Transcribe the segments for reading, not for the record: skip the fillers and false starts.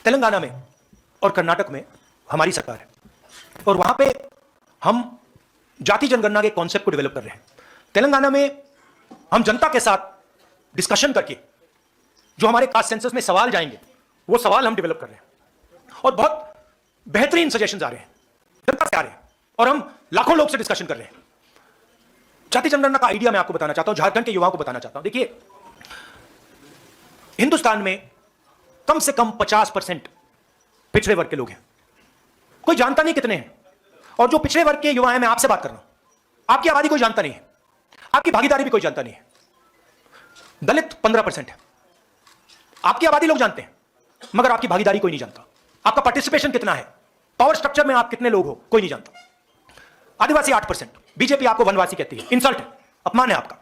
तेलंगाना में और कर्नाटक में हमारी सरकार है और वहां पे हम जाति जनगणना के कॉन्सेप्ट को डेवलप कर रहे हैं। तेलंगाना में हम जनता के साथ डिस्कशन करके जो हमारे कास्ट सेंसस में सवाल जाएंगे वो सवाल हम डेवलप कर रहे हैं और बहुत बेहतरीन सजेशंस आ रहे हैं, जनता से आ रहे हैं और हम लाखों लोग से डिस्कशन कर रहे हैं। जाति जनगणना का आइडिया मैं आपको बताना चाहता हूं, झारखंड के युवाओं को बताना चाहता हूं। देखिए, हिंदुस्तान में कम से कम 50% पिछड़े वर्ग के लोग हैं। कोई जानता नहीं कितने हैं, और जो पिछड़े वर्ग के युवा हैं, मैं आपसे बात कर रहा हूं, आपकी आबादी कोई जानता नहीं है, आपकी भागीदारी भी कोई जानता नहीं है। दलित 15% है, आपकी आबादी लोग जानते हैं मगर आपकी भागीदारी कोई नहीं जानता। आपका पार्टिसिपेशन कितना है, पावर स्ट्रक्चर में आप कितने लोग हो, कोई नहीं जानता। आदिवासी 8%, बीजेपी आपको वनवासी कहती है, इंसल्ट है, अपमान है आपका।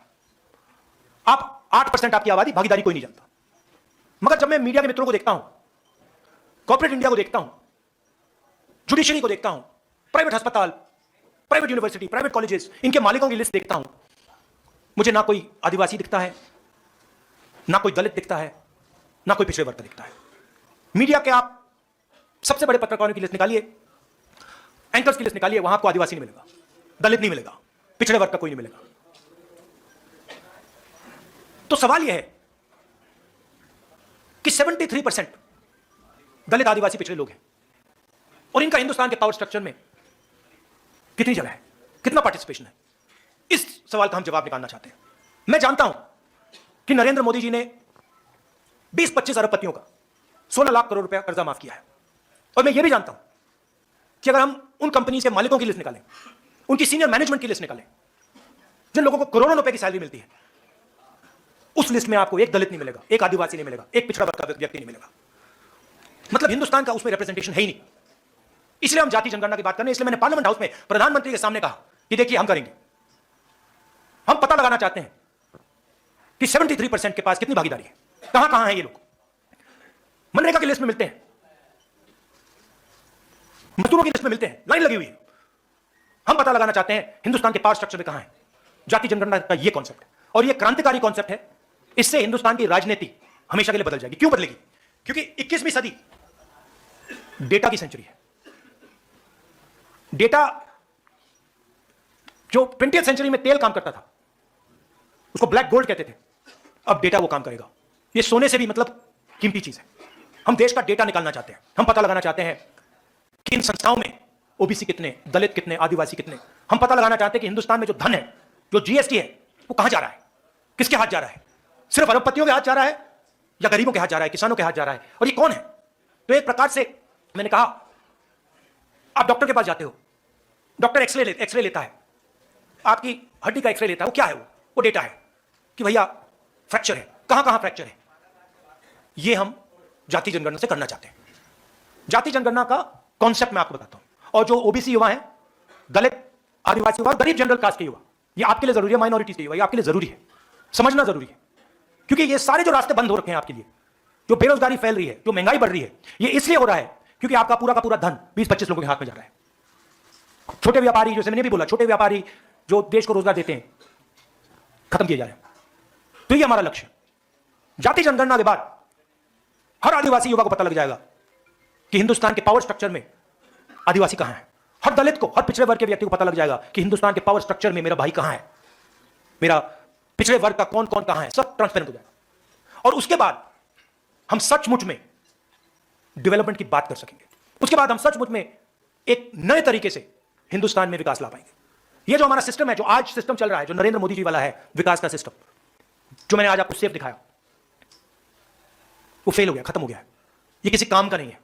आप 8% आपकी आबादी, भागीदारी कोई नहीं जानता। मगर जब मैं मीडिया के मित्रों को देखता हूं, कॉर्पोरेट इंडिया को देखता हूं, जुडिशरी को देखता हूं, प्राइवेट अस्पताल, प्राइवेट यूनिवर्सिटी, प्राइवेट कॉलेजेस, इनके मालिकों की लिस्ट देखता हूं, मुझे ना कोई आदिवासी दिखता है, ना कोई दलित दिखता है, ना कोई पिछड़े वर्ग का दिखता है। मीडिया के आप सबसे बड़े पत्रकारों की लिस्ट निकालिए, एंकर्स की लिस्ट निकालिए, वहां आपको आदिवासी नहीं मिलेगा, दलित नहीं मिलेगा, पिछड़े वर्ग का कोई नहीं मिलेगा। तो सवाल यह है कि 73% दलित, आदिवासी, पिछड़े लोग हैं और इनका हिंदुस्तान के पावर स्ट्रक्चर में कितनी जगह है, कितना पार्टिसिपेशन है? इस सवाल का हम जवाब निकालना चाहते हैं। मैं जानता हूं कि नरेंद्र मोदी जी ने 20-25 अरबपतियों का 16 लाख करोड़ रुपया कर्जा माफ किया है और मैं यह भी जानता हूं कि अगर हम उन कंपनी के मालिकों की लिस्ट निकालें, उनकी सीनियर मैनेजमेंट की लिस्ट निकालें, जिन लोगों को करोड़ों रुपए की सैलरी मिलती है, उस लिस्ट में आपको एक दलित नहीं मिलेगा, एक आदिवासी नहीं मिलेगा, एक पिछड़ा वर्ग का व्यक्ति नहीं मिलेगा। मतलब हिंदुस्तान का उसमें रिप्रेजेंटेशन है ही नहीं। इसलिए हम जाति जनगणना की बात कर रहे हैं। इसलिए मैंने पार्लियामेंट हाउस में प्रधानमंत्री के सामने कहा कि देखिए, हम करेंगे, हम पता लगाना चाहते हैं कि 73% के पास कितनी भागीदारी है, कहां कहां है ये लोग। मनरेगा की लिस्ट में मिलते हैं, मजदूरों की लिस्ट में मिलते हैं, लाइन लगी हुई है। हम पता लगाना चाहते हैं हिंदुस्तान के पावर स्ट्रक्चर में कहां है। जाति जनगणना का यह कॉन्सेप्ट है और यह क्रांतिकारी कॉन्सेप्ट है। इससे हिंदुस्तान की राजनीति हमेशा के लिए बदल जाएगी। क्यों बदलेगी? क्योंकि 21वीं सदी डेटा की सेंचुरी है। डेटा जो 20th सेंचुरी में तेल काम करता था, उसको ब्लैक गोल्ड कहते थे, अब डेटा वो काम करेगा। ये सोने से भी मतलब कीमती चीज है। हम देश का डेटा निकालना चाहते हैं। हम पता लगाना चाहते हैं कि इन संस्थाओं में ओबीसी कितने, दलित कितने, आदिवासी कितने। हम पता लगाना चाहते हैं कि हिंदुस्तान में जो धन है, जो जीएसटी है, वो कहां जा रहा है, किसके हाथ जा रहा है। सिर्फ अरबपतियों के हाथ जा रहा है या गरीबों के हाथ जा रहा है, किसानों के हाथ जा रहा है, और ये कौन है? तो एक प्रकार से मैंने कहा, आप डॉक्टर के पास जाते हो, डॉक्टर एक्सरे लेता है, आपकी हड्डी का एक्सरे लेता है। वो क्या है? वो डेटा है कि भैया फ्रैक्चर है, कहां कहां फ्रैक्चर है। ये हम जाति जनगणना से करना चाहते हैं। जाति जनगणना का कॉन्सेप्ट मैं आपको बताता हूं। और जो ओबीसी युवा हैं, दलित, आदिवासी युवा, गरीब जनरल कास्ट के युवा, ये आपके लिए जरूरी है। माइनॉरिटीज के युवा, ये आपके लिए जरूरी है, समझना जरूरी है। क्योंकि ये सारे जो रास्ते बंद हो रखे हैं आपके लिए, जो बेरोजगारी फैल रही है, जो महंगाई बढ़ रही है, ये इसलिए हो रहा है क्योंकि आपका पूरा का पूरा धन 20-25 लोगों के हाथ में जा रहा है। छोटे व्यापारी, जैसे मैंने भी बोला, छोटे व्यापारी जो देश को रोजगार देते हैं, खत्म किए जा रहे हैं। तो ये हमारा लक्ष्य। जाति जनगणना के बाद हर आदिवासी युवा को पता लग जाएगा कि हिंदुस्तान के पावर स्ट्रक्चर में आदिवासी कहां है। हर दलित को, हर पिछड़े वर्ग के व्यक्ति को पता लग जाएगा कि हिंदुस्तान के पावर स्ट्रक्चर में मेरा भाई कहां है, मेरा पिछड़े वर्ग का कौन कौन कहां है। सब ट्रांसपेरेंट हो जाएगा और उसके बाद हम सचमुच में डेवलपमेंट की बात कर सकेंगे। उसके बाद हम सचमुच में एक नए तरीके से हिंदुस्तान में विकास ला पाएंगे। ये जो हमारा सिस्टम है, जो आज सिस्टम चल रहा है, जो नरेंद्र मोदी जी वाला है विकास का सिस्टम, जो मैंने आज आपको सेफ दिखाया, वो फेल हो गया, खत्म हो गया है। ये किसी काम का नहीं है।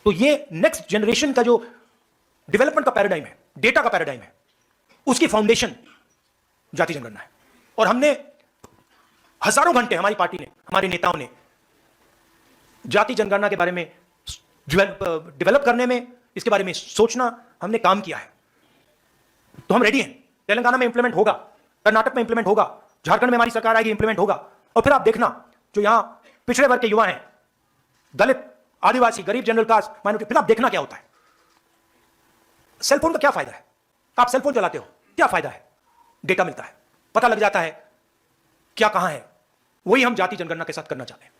तो ये नेक्स्ट जनरेशन का जो डेवलपमेंट का पैराडाइम है, डेटा का पैराडाइम है, उसकी फाउंडेशन जाति जनगणना है। और हमने हजारों घंटे, हमारी पार्टी ने, हमारे नेताओं ने जाति जनगणना के बारे में डेवलप करने में, इसके बारे में सोचना, हमने काम किया है। तो हम रेडी हैं। तेलंगाना में इंप्लीमेंट होगा, कर्नाटक में इंप्लीमेंट होगा, झारखंड में हमारी सरकार आएगी, इंप्लीमेंट होगा। और फिर आप देखना, जो यहां पिछड़े वर्ग के युवा हैं, दलित, आदिवासी, गरीब, जनरल कास्ट, माइनॉरिटी, फिर आप देखना क्या होता है। सेलफोन का क्या फायदा है? आप सेलफोन चलाते हो, क्या फायदा है? डेटा मिलता है, पता लग जाता है क्या कहां है। वही हम जाति जनगणना के साथ करना चाहते हैं।